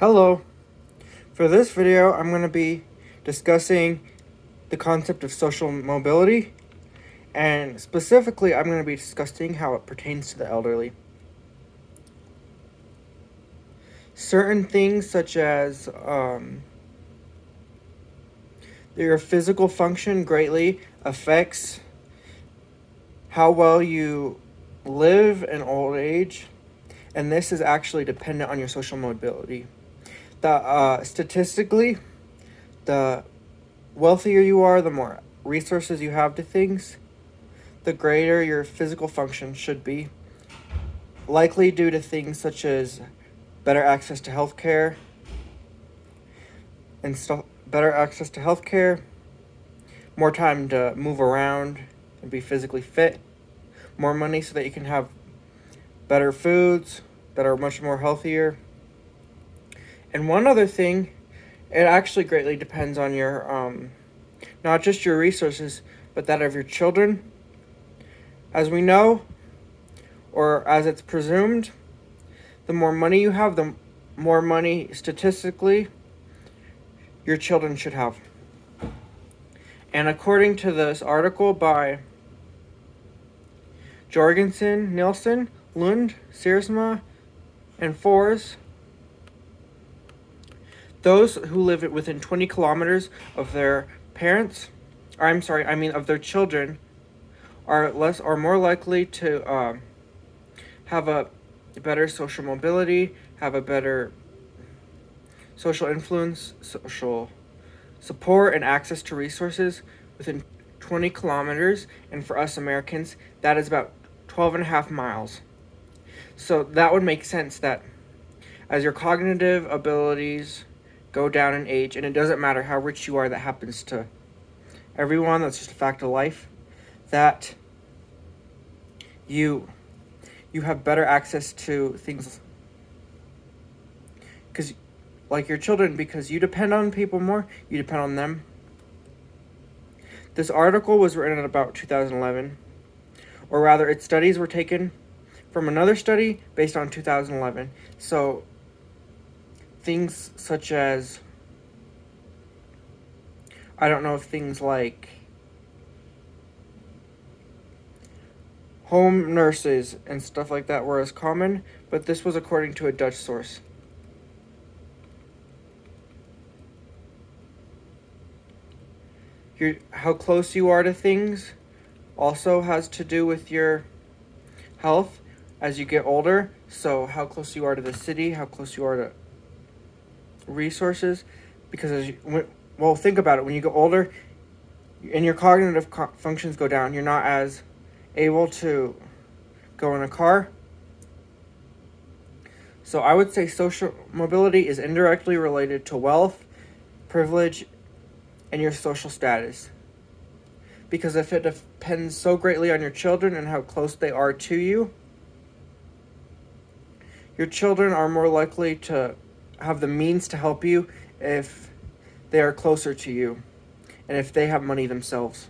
Hello. For this video, I'm going to be discussing the concept of social mobility, and specifically, I'm going to be discussing how it pertains to the elderly. Certain things such as your physical function greatly affects how well you live in old age, and this is actually dependent on your social mobility. Statistically, the wealthier you are, the more resources you have to things, the greater your physical function should be, likely due to things such as better access to healthcare more time to move around and be physically fit, more money so that you can have better foods that are much more healthier. And one other thing, it actually greatly depends on your not just your resources, but that of your children. As we know, or as it's presumed, the more money you have, the more money statistically your children should have. And according to this article by Jorgensen, Nielsen, Lund, Siersma, and Fors, those who live within 20 kilometers of their parents, of their children, are more likely to have a better social mobility, have a better social influence, social support, and access to resources within 20 kilometers. And for us Americans, that is about 12 and a half miles. So that would make sense that as your cognitive abilities go down in age, and it doesn't matter how rich you are, that happens to everyone, that's just a fact of life, that you have better access to things like your children, because you depend on people more, you depend on them. This article was written in about 2011, or rather its studies were taken from another study based on 2011. So things such as, I don't know if things like home nurses and stuff like that were as common, but this was according to a Dutch source. How close you are to things also has to do with your health as you get older. So how close you are to the city, how close you are to resources, because think about it, when you get older and your cognitive functions go down, you're not as able to go in a car. So I would say social mobility is indirectly related to wealth, privilege, and your social status. Because if it depends so greatly on your children and how close they are to you, your children are more likely to have the means to help you if they are closer to you and if they have money themselves.